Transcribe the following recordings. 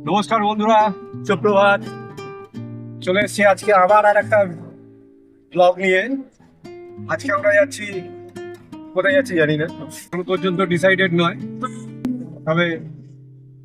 নমস্কার বন্ধুরা, সুপ্রভাত। চলে এসেছি আজকে আবার আর একটা ব্লগ নিয়ে। আজকে আমরা যাচ্ছি, কোথায় যাচ্ছি জানি না, এখন পর্যন্ত ডিসাইডেড নয়, তবে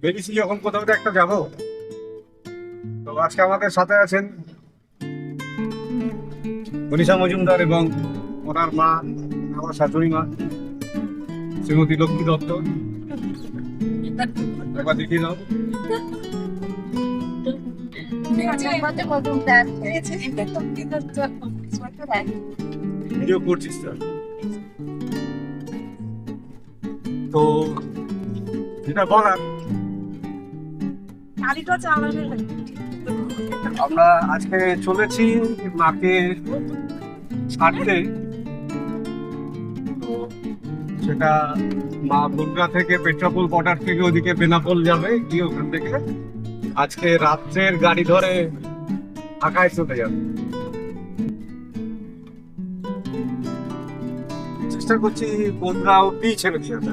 বেরিয়েছি যখন কোথাও তো একটা যাবো। তো আজকে আমাদের সাথে আছেন মনীষা মজুমদার এবং ওনার মা, আমার শাশুড়ি মা শ্রীমতী লক্ষ্মী দত্ত। একবার দেখিয়ে দাও। ভিডিও করছিস তো? তো যেটা বলার, আমরা আজকে চলেছি মাকে ছাড়তে। তো সেটা মা বনগাঁ থেকে পেট্রাপোল বর্ডার থেকে ওদিকে বেনাপোল যাবে, গিয়ে ওখান থেকে আজকে রাত্রের গাড়ি ধরে ঢাকায় চলে যাবে। চেষ্টা করছি বনগাঁ অব্দি ছেড়ে দিয়ে আসা।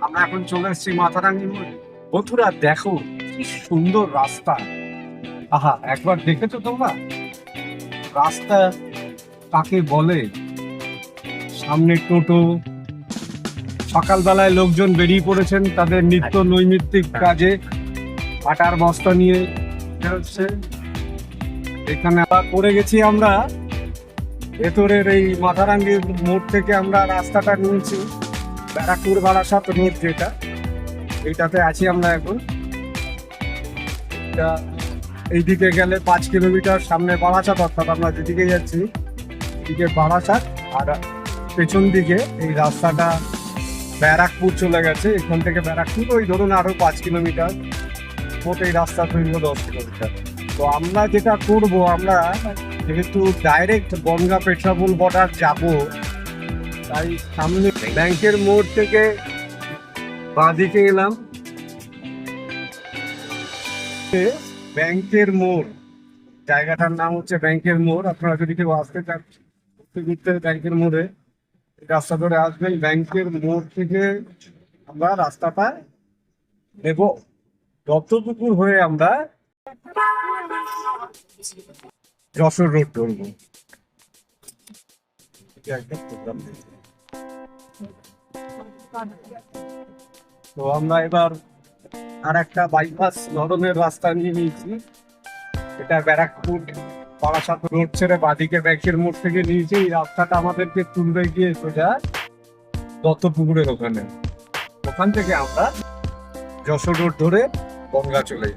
আমরা এখন চলে এসেছি মাথারাঙ্গি মোড়ে। বন্ধুরা দেখো কি সুন্দর রাস্তা। আহা, একবার দেখেছো তোমরা রাস্তা কাকে বলে? সামনে টোটো, সকালবেলায় লোকজন বেরিয়ে পড়েছেন তাদের নিত্য নৈমিত্তিক কাজে, আটার বস্তা নিয়ে বেরোচ্ছে। এখানে আবার পড়ে গেছি আমরা ভেতরের এই মাথারাঙ্গি মোড় থেকে। আমরা রাস্তাটা নিয়েছি ব্যারাকপুর বারাসাত রোড, যেটা এইটাতে আছি আমরা এখন। এইদিকে গেলে 5 কিলোমিটার সামনে বারাসাত, অর্থাৎ আমরা যেদিকে যাচ্ছি এদিকে বারাসাত, আর পেছন দিকে এই রাস্তাটা ব্যারাকপুর চলে গেছে। এখান থেকে ব্যারাকপুর ওই ধরুন আরো 5 কিলোমিটার, মোট এই রাস্তা দৈর্ঘ্য 10 কিলোমিটার। তো আমরা যেটা করব, আমরা যেহেতু ডাইরেক্ট বনগাঁ পেট্রাপোল বর্ডার যাব, তাই সামনে ব্যাংকের মোড় থেকে বাঁদিকে এলাম। ব্যাংকের মোড়, জায়গাটার নাম হচ্ছে ব্যাংকের মোড়। আপনারা যদি কেউ আসতে চান ঘুরতে ব্যাংকের মোড়ে, রাস্তা ধরে আসবেন। ব্যাংকের মোড় থেকে আমরা রাস্তাটা নেব, দত্তপুকুর হয়ে আমরা যশোর রোড ধরবো। তো আমরা এবার আর একটা বাইপাস ধরনের রাস্তা নিয়ে নিয়েছি। এটা ব্যারাকপুর বারাসাত রোড ছেড়ে বাদিকে ব্যাংকের মোড় থেকে নিয়েছি। এই রাস্তাটা আমাদেরকে তুলবে গিয়ে সোজা দত্তপুকুরের ওখানে। ওখান থেকে আমরা যশোর রোড ধরে বনগাঁ চলে যাই।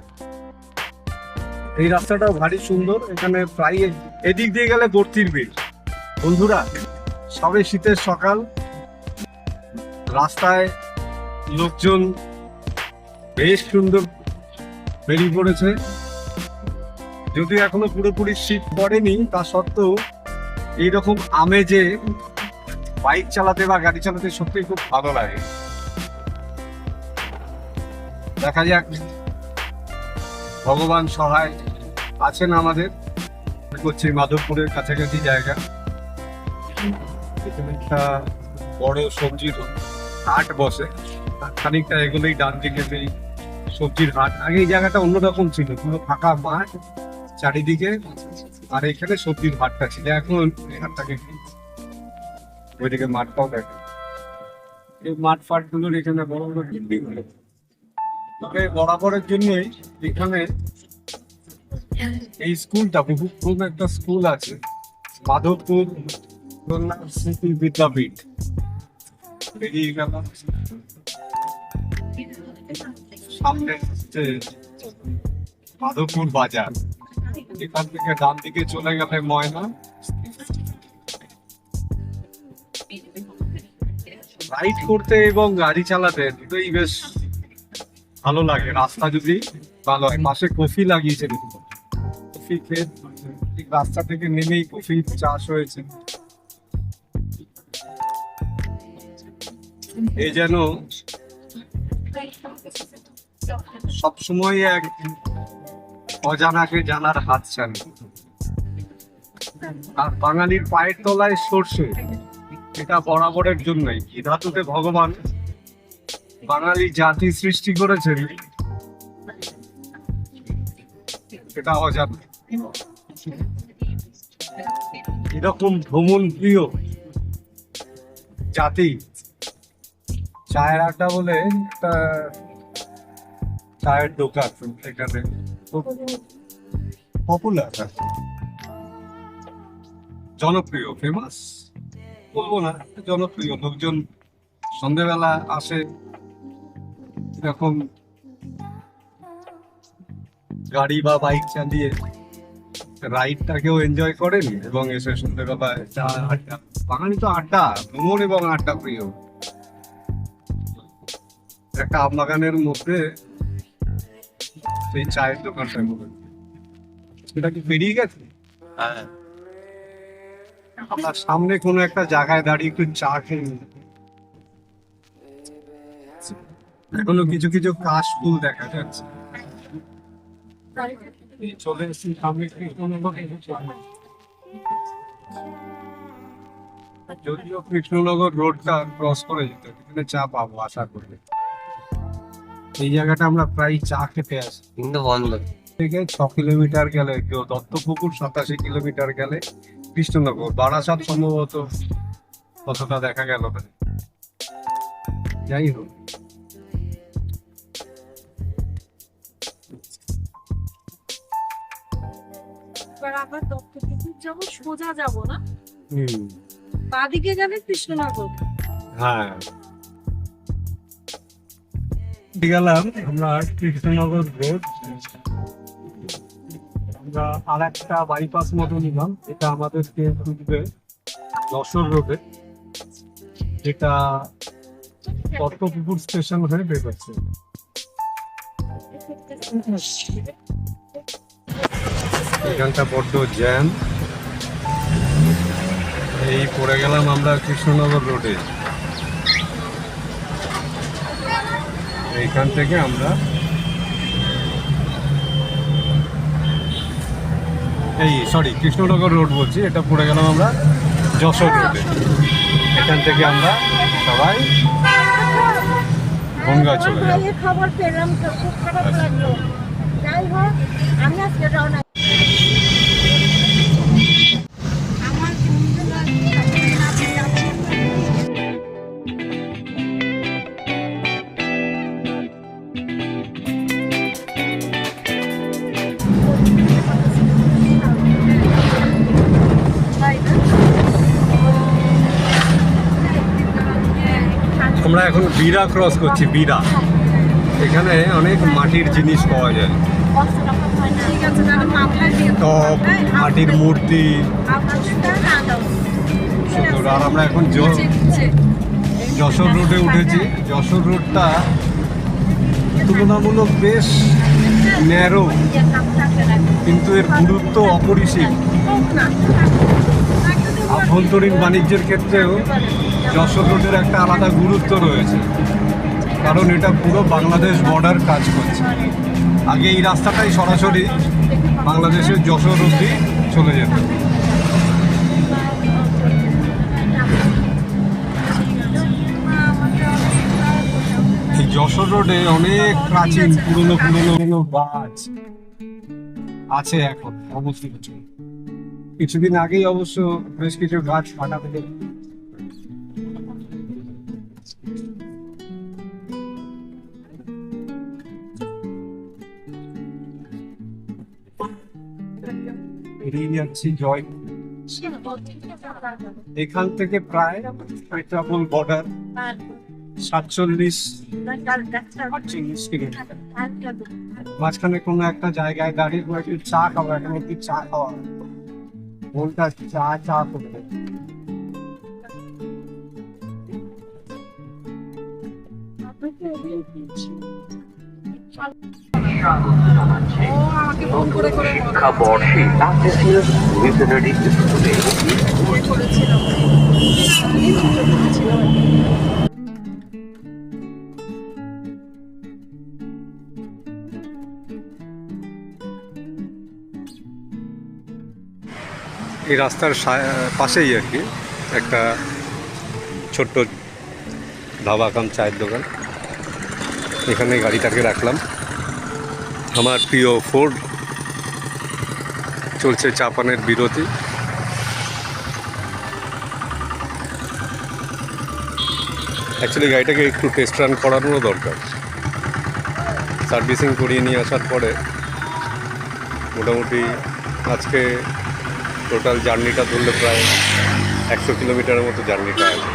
এই রাস্তাটাও ভারী সুন্দর। এখানে প্রায় এদিক দিয়ে গেলে ভর্তির ভিড়। বন্ধুরা, সবে শীতের সকাল, রাস্তায় লোকজন বেশ সুন্দর বেরিয়ে পড়েছে। যদিও এখনো পুরোপুরি শীত পড়েনি, তা সত্ত্বেও এইরকম আমেজে বাইক চালাতে বা গাড়ি চালাতে সত্যি খুব ভালো লাগে। দেখা যাক, ভগবান সহায় আছেন আমাদের। করছি মাধবপুরের কাছাকাছি জায়গা, এখানে একটা বড় সবজির হাট বসে। খানিকটা এগুলোই ডান দিকে সেই সবজির হাট। আগে এই জায়গাটা অন্যরকম ছিল, পুরো ফাঁকা মাঠ চারিদিকে, আর এখানে সবজির হাটটা ছিল। এখন এই হাটটাকে ওইদিকে মাঠটাও দেখে। এই মাঠ ফাট গুলোর এখানে বড় বড় বিল্ডিং হলো। তবে বরাবরের জন্যই এখানে এই স্কুলটা, বহু একটা স্কুল আছে, মাধবপুর স্মৃতি বিদ্যাপীঠ। বেরিয়ে গেল সামনে হচ্ছে মাধবপুর বাজার। এখান থেকে ডান দিকে চলে গেলে ময়না। রাইড করতে এবং গাড়ি চালাতে দুটোই বেশ ভালো লাগে, রাস্তা যদি ভালো হয়। পাশে কফি লাগিয়েছে, কফি ক্ষেত, ঠিক রাস্তা থেকে নেমেই কফি চাষ হয়েছে। এই যেন সবসময় এক অজানাকে জানার হাতছানি। আর বাঙালির পায়ের তলায় সর্ষে, এটা বরাবরের জন্যই। এই ধাতুতে ভগবান বাঙালি জাতি সৃষ্টি করেছেন এটা অজানা। এরকম ভ্রমণ প্রিয় জাতি চায়ের আড্ডা বলে একটা চায়ের দোকান এখানে খুব পপুলার, জনপ্রিয়, ফেমাস বলবো না, জনপ্রিয়। লোকজন সন্ধ্যেবেলা আসে, এরকম গাড়ি বা বাইক চালিয়ে রাইডটাকেও এনজয় করেন এবং এসে সন্ধ্যেবেলায় চা আড্ডা। বাঙালি তো আড্ডা, ভ্রমণ এবং আড্ডা প্রিয়। একটা আম বাগানের মধ্যে সেই চায়ের দোকানটা বলে, সেটা কি পেরিয়ে গেছে? হ্যাঁ, আপনার সামনে কোনো একটা জায়গায় দাঁড়িয়ে একটু চা খেয়ে নিন। এখনো কিছু কিছু কাশ ফুল দেখা যাচ্ছে। এই চলে এসেছি সামনে কৃষ্ণনগর। যদিও কৃষ্ণনগর রোডটা ক্রস করে যেতে হবে, এখানে চা পাবো আশা করি। এই জায়গাটা আমরা প্রায় চা খেতে আসি। কিন্তু বন্ধ। থেকে 6 কিলোমিটার গেলে কেউ দত্তপুকুর, 87 কিলোমিটার গেলে কৃষ্ণনগর, বারাসাত সম্ভবত কতটা দেখা গেল না। যাই হোক, এবার আবার দত্তপুকুর যাবো, সোজা যাবো না, হুম, বাদিকে গেলে কৃষ্ণনগর। হ্যাঁ, গেলাম আমরা কৃষ্ণনগর রোড। আমরা আর একটা বাইপাস মতো নিলাম, এটা আমাদেরকে ঢুকবে যশোর রোডে, যেটা দত্তপুকুর স্টেশন হয়ে বেরোচ্ছে। এখানটা বড্ড জ্যাম। এই পড়ে গেলাম আমরা কৃষ্ণনগর রোডে। এইখান থেকে আমরা কৃষ্ণনগর রোড বলছি, এটা পড়ে গেলাম আমরা যশোর রোডে। এখান থেকে আমরা সবাই বনগাঁ চলে যাব। খবর পেলাম তো খুব খারাপ লাগলো। যাই হোক, আমি আজকে রওনা। আমার আমরা এখন বিরা ক্রস করছি। বিরা, এখানে অনেক মাটির জিনিস পাওয়া যায়, ঠিক আছে, তাহলে মাথায় দিয়ে দাও। টপ, মাটির মূর্তি, সুন্দর। আর আমরা এখন যশোর রোডে উঠেছি। যশোর রোডটা তুলনামূলক বেশ ন্যারো, কিন্তু এর গুরুত্ব অপরিসীম। আভ্যন্তরীণ বাণিজ্যের ক্ষেত্রেও যশোর রোডের একটা আলাদা গুরুত্ব রয়েছে, কারণ এটা পুরো বাংলাদেশ বর্ডার কাজ করছে। আগে এই রাস্তাটাই সরাসরি বাংলাদেশের যশোর অবধি চলে যেত। এই যশোর রোডে অনেক প্রাচীন পুরনো বাস আছে এখন অবস্থিত। কিছুদিন আগেই অবশ্য বেশ কিছু গাছ কাটা থেকে বেরিয়ে যাচ্ছি জয়। এখান থেকে প্রায় পেট্রাপোল বর্ডার 47-48 কিলোমিটার। মাঝখানে কোনো একটা জায়গায় দাঁড়িয়ে একটু চা খাওয়া, এখন একটু চা খাওয়া, মনটা চা চা করবে। শিক্ষাবর্ষে মিশনারি স্কুলে এই রাস্তার পাশেই আর কি একটা ছোট্ট ধাবা কাম চায়ের দোকান। এখানে গাড়িটাকে রাখলাম। আমার প্রিয় ফোর্ড, চলছে চা পানের বিরতি। অ্যাকচুয়ালি গাড়িটাকে একটু টেস্ট রান করানোরও দরকার। সার্ভিসিং করিয়ে নিয়ে আসার পরে মোটামুটি আজকে টোটাল জার্নিটা ধরলে প্রায় 100 কিলোমিটারের মতো জার্নিটা আছে।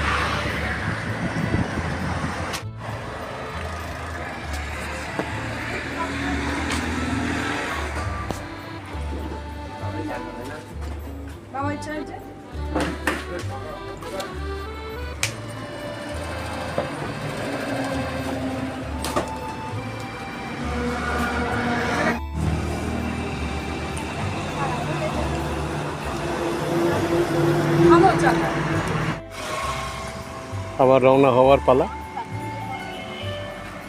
আবার রওনা হওয়ার পালা,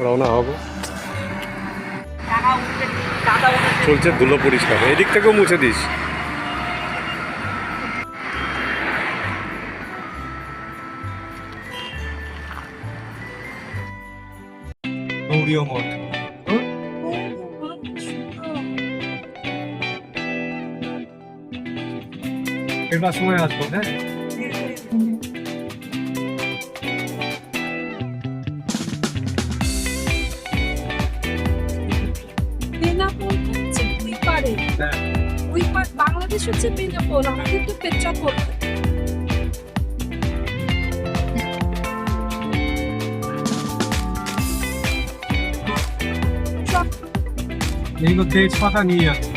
রওনা হব। চলছে ধুলো পরিষ্কার, এদিক থেকেও মুছে দিস। গৌরীয় মঠ। এবার সময় আসবো, হ্যাঁ। বেনাপোল হচ্ছে ওই পারে, হ্যাঁ। ওই পার বাংলাদেশ হচ্ছে বেনাপোল, আমাদের তো পেট্রাপোল। এইগুলো তেজপাতা নিয়ে আসে।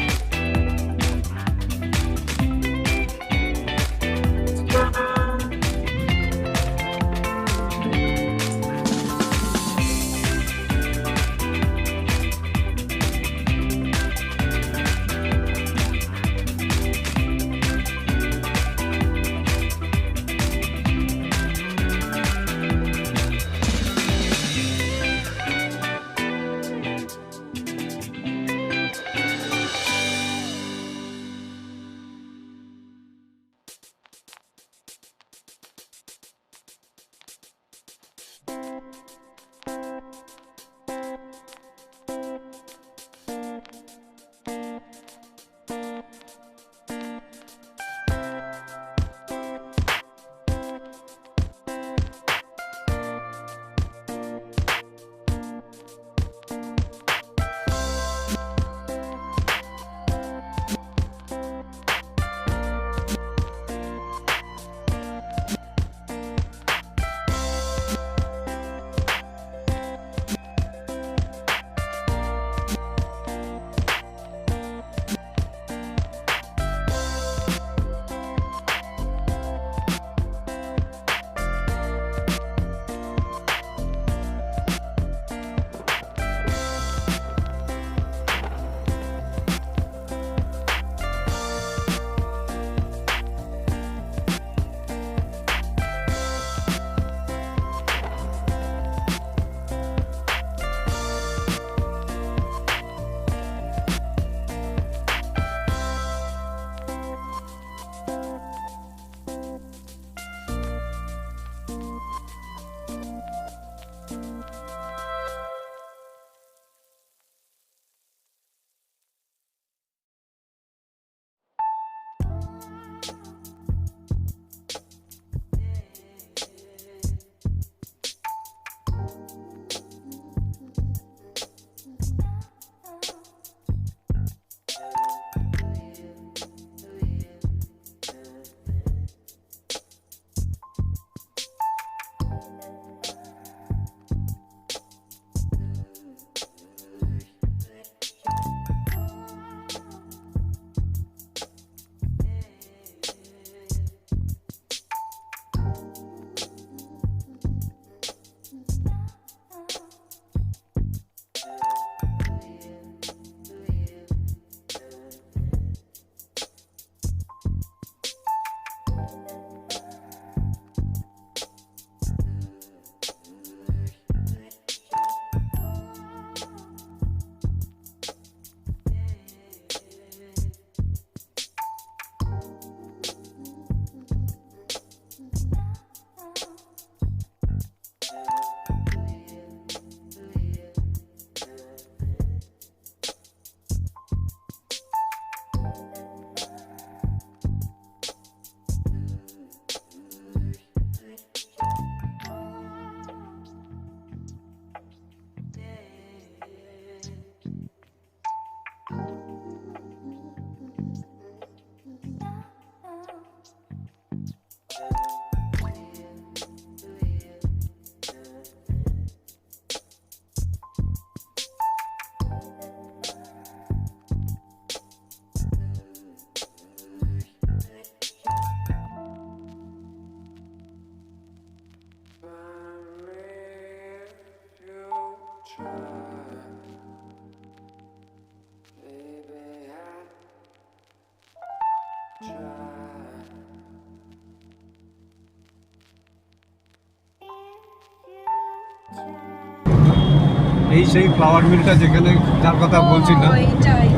সেই ফ্লাওয়ার মিলটা যেখানে যার কথা বলছিলাম,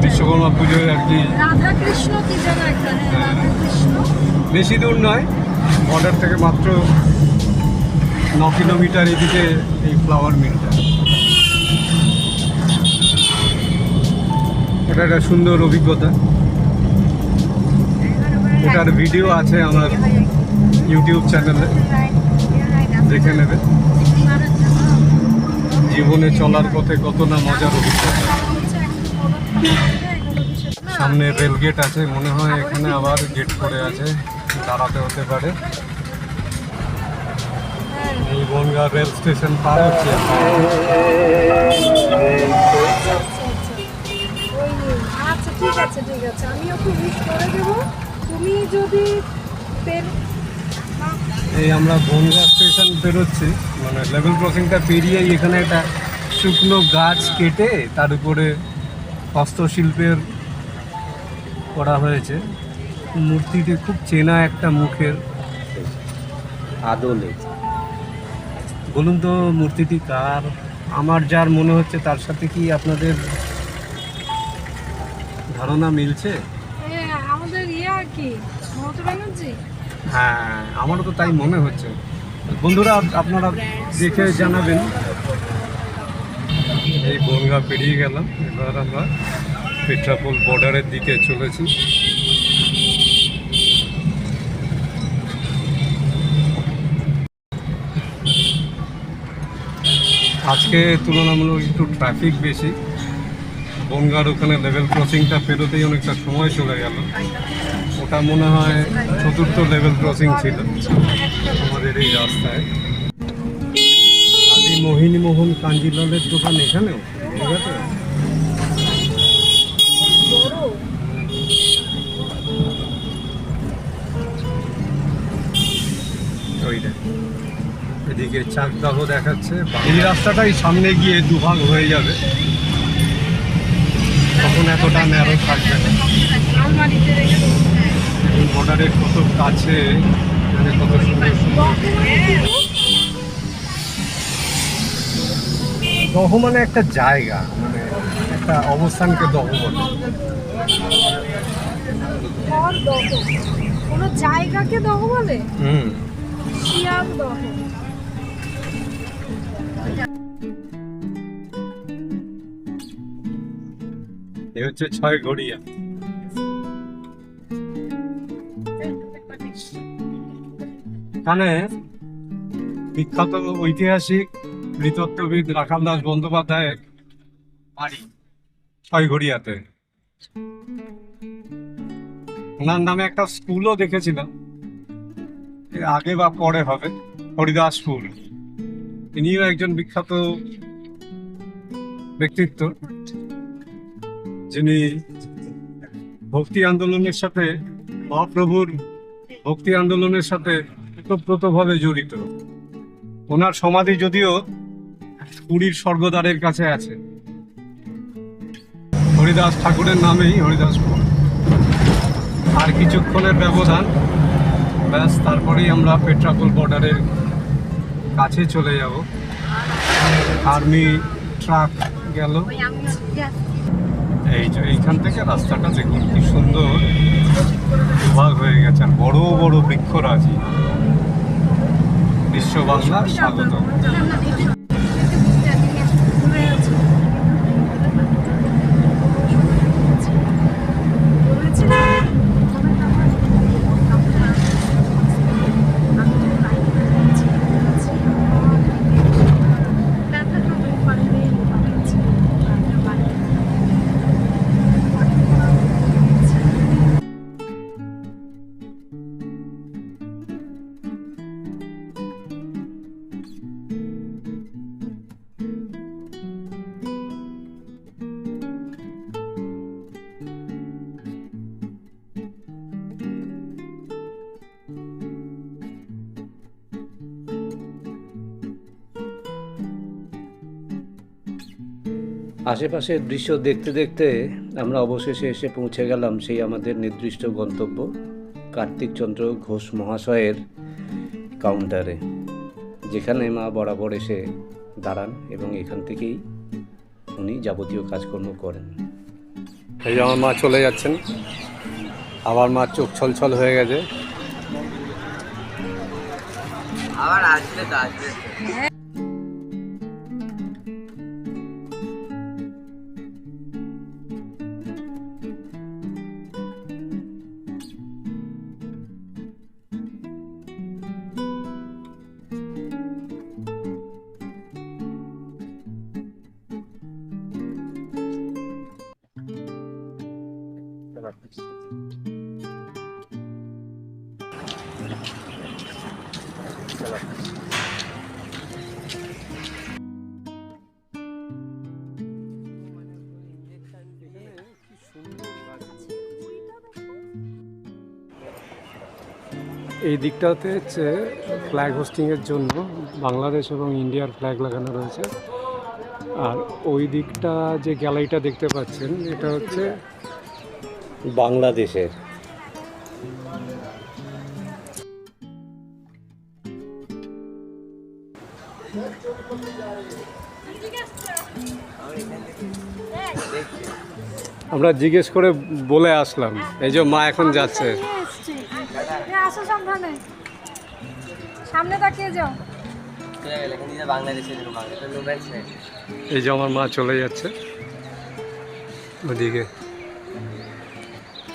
বিশ্বকর্মা পুজোয় আর কি। রাধা কৃষ্ণ কি যেন একটা, হ্যাঁ, রাধা কৃষ্ণ। বেশি দূর নয়, বর্ডার থেকে মাত্র 9 কিলোমিটার এদিকে এই ফ্লাওয়ার মিলটা। এটা একটা সুন্দর অভিজ্ঞতা। এটার ভিডিও আছে আমার ইউটিউব চ্যানেলে, দেখে নেবে। জীবনে চলার পথে কত না মজার অভিজ্ঞতা। সামনে রেল গেট আছে, মনে হয় এখানে আবার গেট করে আছে, দাঁড়াতে হতে পারে। এই বনগাঁ রেল স্টেশন পার হচ্ছে। আচ্ছা ঠিক আছে ঠিক আছে, আমি ওকে উইশ করে দেবো। তুমি যদি এই আমরা বনগাঁ স্টেশন বেরোচ্ছি, মানে লেভেল ক্রসিংটা পেরিয়েই এখানে একটা শুকনো গাছ কেটে তার উপরে হস্তশিল্পের করা হয়েছে। মূর্তিটি খুব চেনা একটা মুখের। আদলে বলুন তো মূর্তিটি কার? আমার যার মনে হচ্ছে তার সাথে কি আপনাদের ধারণা মিলছে? হ্যাঁ, আমাদের আর কি মমতা ব্যানার্জি। হ্যাঁ, আমারও তো তাই মনে হচ্ছে। বন্ধুরা আপনারা দেখে জানাবেন। এই বনগাঁ পেরিয়ে গেলাম, এবার আমরা পেট্রাপোল বর্ডারের দিকে চলেছি। আজকে তুলনামূলক একটু ট্রাফিক বেশি। বনগাঁর ওখানে লেভেল ক্রসিংটা পেরোতেই অনেকটা সময় চলে গেল। ওটা মনে হয় 4র্থ লেভেল ক্রসিং ছিল আমাদের এই রাস্তায়। আদি মোহিনীমোহন কাঞ্জিলালের দোকান এখানেও, ঠিক আছে। ওইটা এদিকে চাকদাহ দেখাচ্ছে। এই রাস্তাটাই সামনে গিয়ে দুভাগ হয়ে যাবে, তখন এতটা ন্যারো থাকবে না। আলমারিতে রেখে দেবো। বর্ডারের কত কাছে, এখানে কত সুন্দর সুন্দর। দহ মানে একটা জায়গা, মানে একটা অবস্থানকে দহ বলে। ঘর দহ, কোনো জায়গাকে দহ বলে। শিয়াল দহ। এ হচ্ছে 6 ঘড়িয়া। এখানে বিখ্যাত ঐতিহাসিক নৃতত্ত্ববিদ রাখাল দাস বন্দ্যোপাধ্যায়ের বাড়ি 6 ঘড়িয়াতে। ওনার নামে একটা স্কুলও দেখেছিলাম, এর আগে বা পরে হবে, হরিদাসপুর। তিনিও একজন বিখ্যাত ব্যক্তিত্ব, যিনি ভক্তি আন্দোলনের সাথে, মহাপ্রভুর ভক্তি আন্দোলনের সাথে ওতপ্রোতভাবে জড়িত। ওনার সমাধি যদিও পুরীর স্বর্গদ্বারের কাছে আছে। হরিদাস ঠাকুরের নামেই হরিদাসপুর। আর কিছুক্ষণের ব্যবধান, ব্যাস তারপরেই আমরা পেট্রাপোল বর্ডারের কাছে চলে যাব। আর্মি ট্রাক গেল। এই যে এইখান থেকে রাস্তাটা দেখুন কি সুন্দর দুভাগ হয়ে গেছে, আর বড় বড় বৃক্ষরাজি। বিশ্ব বাংলা স্বাগত। আশেপাশের দৃশ্য দেখতে দেখতে আমরা অবশেষে এসে পৌঁছে গেলাম সেই আমাদের নির্দিষ্ট গন্তব্য, কার্তিকচন্দ্র ঘোষ মহাশয়ের কাউন্টারে, যেখানে মা বরাবর এসে দাঁড়ান এবং এখান থেকেই উনি যাবতীয় কাজকর্ম করেন। এই যে আমার মা চলে যাচ্ছেন, আবার মা চোখ ছলছল হয়ে গেছে। আবার আসবে তো আসবে। এই দিকটাতে হচ্ছে ফ্ল্যাগ হোস্টিংয়ের জন্য বাংলাদেশ এবং ইন্ডিয়ার ফ্ল্যাগ লাগানো রয়েছে। আর ওই দিকটা যে গ্যালারিটা দেখতে পাচ্ছেন এটা হচ্ছে বাংলাদেশের। আমরা জিজ্ঞেস করে বলে আসলাম। এই যে মা এখন যাচ্ছে। আসো সাবধানে, সামনে তাকিয়ে যাও। বাংলাদেশের এই যে আমার মা চলে যাচ্ছে ওদিকে।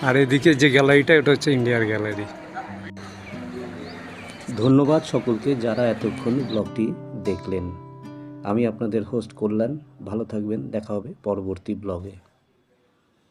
আর এদিকে যে গ্যালারিটা এটা হচ্ছে ইন্ডিয়ার গ্যালারি। ধন্যবাদ সকলকে যারা এতক্ষণ ব্লগটি দেখলেন। আমি আপনাদের হোস্ট কল্যাণ। ভালো থাকবেন, দেখা হবে পরবর্তী ব্লগে।